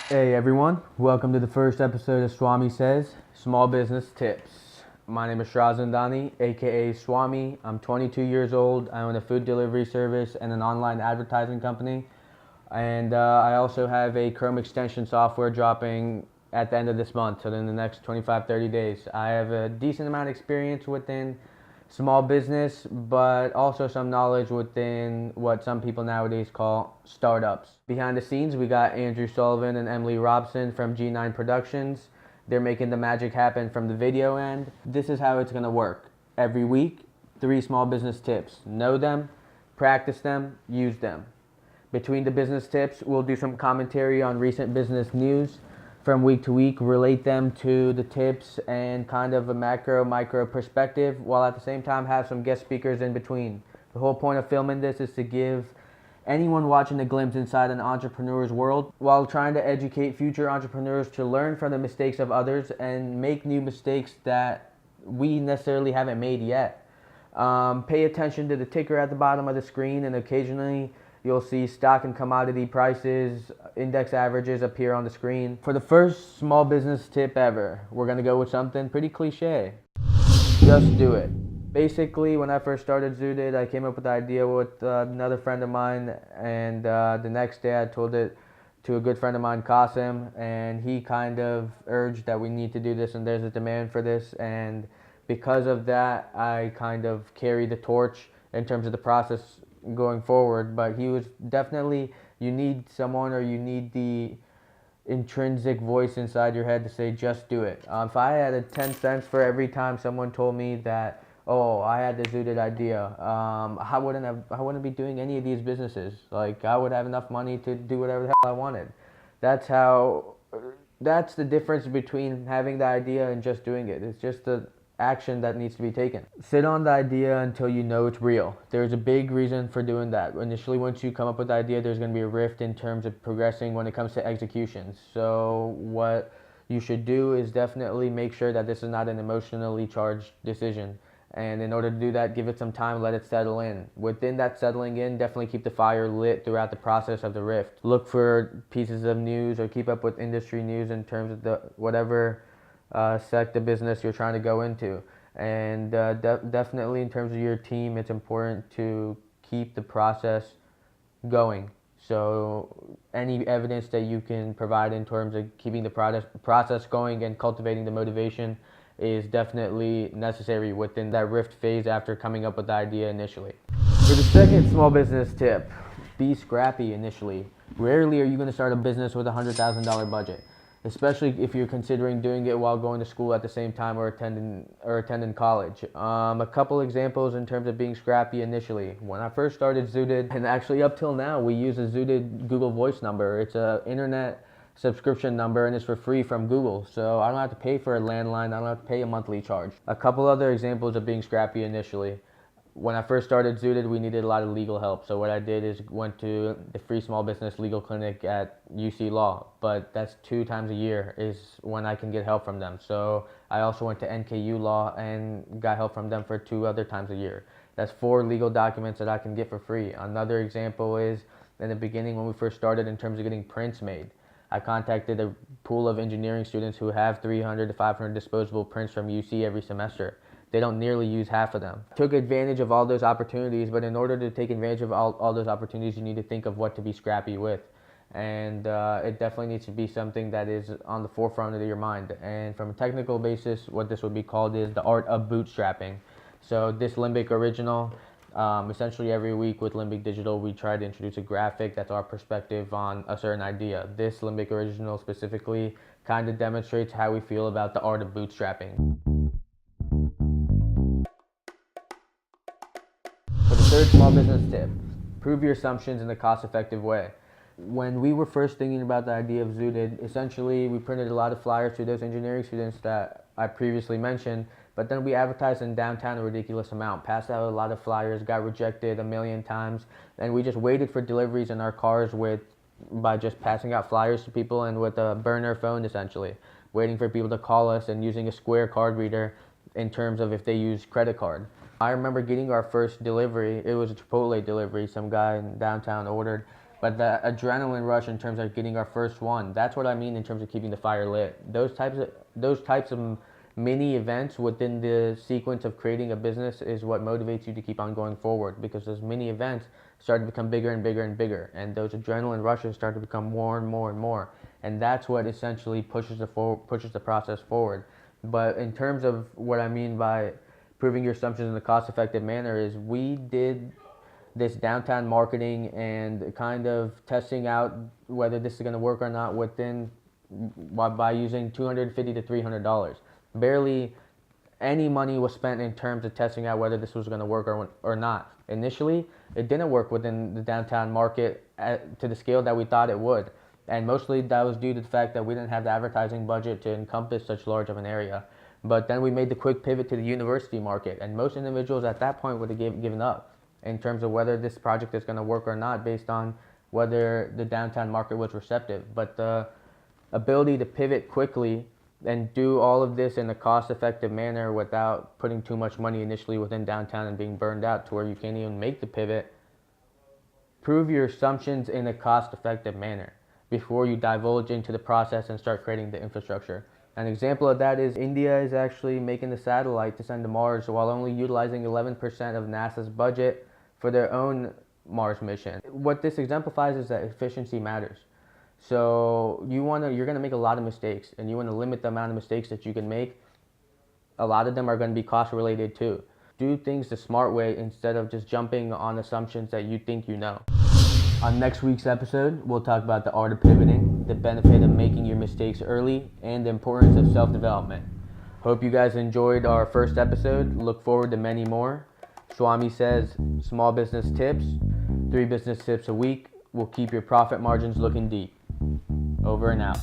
Hey everyone, welcome to the first episode of Swami Says, Small Business Tips. My name is Shrazandani, aka Swami. I'm 22 years old. I own a food delivery service and an online advertising company. And I also have a Chrome extension software dropping at the end of this month, so in the next 25-30 days. I have a decent amount of experience within small business, but also some knowledge within what some people nowadays call startups. Behind the scenes, we got Andrew Sullivan and Emily Robson from G9 Productions. They're making the magic happen from the video end. This is how it's going to work. Every week, 3 small business tips. Know them, practice them, use them. Between the business tips, we'll do some commentary on recent business news from week to week, relate them to the tips and kind of a macro micro perspective, while at the same time have some guest speakers in between. The whole point of filming this is to give anyone watching a glimpse inside an entrepreneur's world, while trying to educate future entrepreneurs to learn from the mistakes of others and make new mistakes that we necessarily haven't made yet. Pay attention to the ticker at the bottom of the screen, and occasionally you'll see stock and commodity prices, index averages appear on the screen. For the first small business tip ever, we're gonna go with something pretty cliche. Just do it. Basically, when I first started Zooted, I came up with the idea with another friend of mine, and the next day I told it to a good friend of mine, Qasim, and he kind of urged that we need to do this and there's a demand for this, and because of that, I kind of carried the torch in terms of the process going forward. But he was definitely, you need someone, or you need the intrinsic voice inside your head to say just do it. If I had a 10 cents for every time someone told me that, oh, I had this Zooted idea, I wouldn't be doing any of these businesses. Like, I would have enough money to do whatever the hell I wanted. That's how that's the difference between having the idea and just doing it. It's just the action that needs to be taken. Sit on the idea until you know it's real. There's a big reason for doing that. Initially, once you come up with the idea, there's going to be a rift in terms of progressing when it comes to execution. So what you should do is definitely make sure that this is not an emotionally charged decision. And in order to do that, give it some time, let it settle in. Within that settling in, definitely keep the fire lit throughout the process of the rift. Look for pieces of news or keep up with industry news in terms of the whatever sector business you're trying to go into. And definitely in terms of your team, it's important to keep the process going. So any evidence that you can provide in terms of keeping the process going and cultivating the motivation is definitely necessary within that rift phase after coming up with the idea initially. For the second small business tip, be scrappy initially. Rarely are you going to start a business with a $100,000 budget, especially if you're considering doing it while going to school at the same time or attending college. A couple examples in terms of being scrappy initially. When I first started Zooted, and actually up till now, we use a Zooted Google Voice number. It's an internet subscription number and it's for free from Google, so I don't have to pay for a landline. I don't have to pay a monthly charge. A couple other examples of being scrappy initially. When I first started Zooted, we needed a lot of legal help. So what I did is went to the free small business legal clinic at UC Law, but that's 2 times a year is when I can get help from them. So I also went to NKU Law and got help from them for 2 other times a year. That's 4 legal documents that I can get for free. Another example is in the beginning when we first started in terms of getting prints made. I contacted a pool of engineering students who have 300 to 500 disposable prints from UC every semester. They don't nearly use half of them. Took advantage of all those opportunities, but in order to take advantage of all those opportunities, you need to think of what to be scrappy with. And it definitely needs to be something that is on the forefront of your mind. And from a technical basis, what this would be called is the art of bootstrapping. So this Limbic original, essentially every week with Limbic Digital, we try to introduce a graphic that's our perspective on a certain idea. This Limbic original specifically kind of demonstrates how we feel about the art of bootstrapping. For the third small business tip, prove your assumptions in a cost-effective way. When we were first thinking about the idea of Zooted, essentially we printed a lot of flyers to those engineering students that I previously mentioned, but then we advertised in downtown a ridiculous amount, passed out a lot of flyers, got rejected a million times, and we just waited for deliveries in our cars by just passing out flyers to people and with a burner phone essentially, waiting for people to call us and using a Square card reader in terms of if they use credit card. I remember getting our first delivery. It was a Chipotle delivery. Some guy in downtown ordered, But the adrenaline rush in terms of getting our first one, that's what I mean in terms of keeping the fire lit. Those types of mini events within the sequence of creating a business is what motivates you to keep on going forward, because those mini events start to become bigger and bigger and bigger, and those adrenaline rushes start to become more and more and more, and that's what essentially pushes the process forward. But in terms of what I mean by proving your assumptions in a cost-effective manner, is we did this downtown marketing and kind of testing out whether this is going to work or not by using $250 to $300. Barely any money was spent in terms of testing out whether this was going to work or not. Initially, it didn't work within the downtown market to the scale that we thought it would. And mostly that was due to the fact that we didn't have the advertising budget to encompass such large of an area. But then we made the quick pivot to the university market, and most individuals at that point would have given up in terms of whether this project is going to work or not based on whether the downtown market was receptive. But the ability to pivot quickly and do all of this in a cost-effective manner without putting too much money initially within downtown and being burned out to where you can't even make the pivot, prove your assumptions in a cost-effective manner before you divulge into the process and start creating the infrastructure. An example of that is India is actually making the satellite to send to Mars while only utilizing 11% of NASA's budget for their own Mars mission. What this exemplifies is that efficiency matters. So you're gonna make a lot of mistakes, and you want to limit the amount of mistakes that you can make. A lot of them are going to be cost related too. Do things the smart way instead of just jumping on assumptions that you think you know. On next week's episode, we'll talk about the art of pivoting, the benefit of making your mistakes early, and the importance of self-development. Hope you guys enjoyed our first episode. Look forward to many more. Swami says, small business tips, 3 business tips a week will keep your profit margins looking deep. Over and out.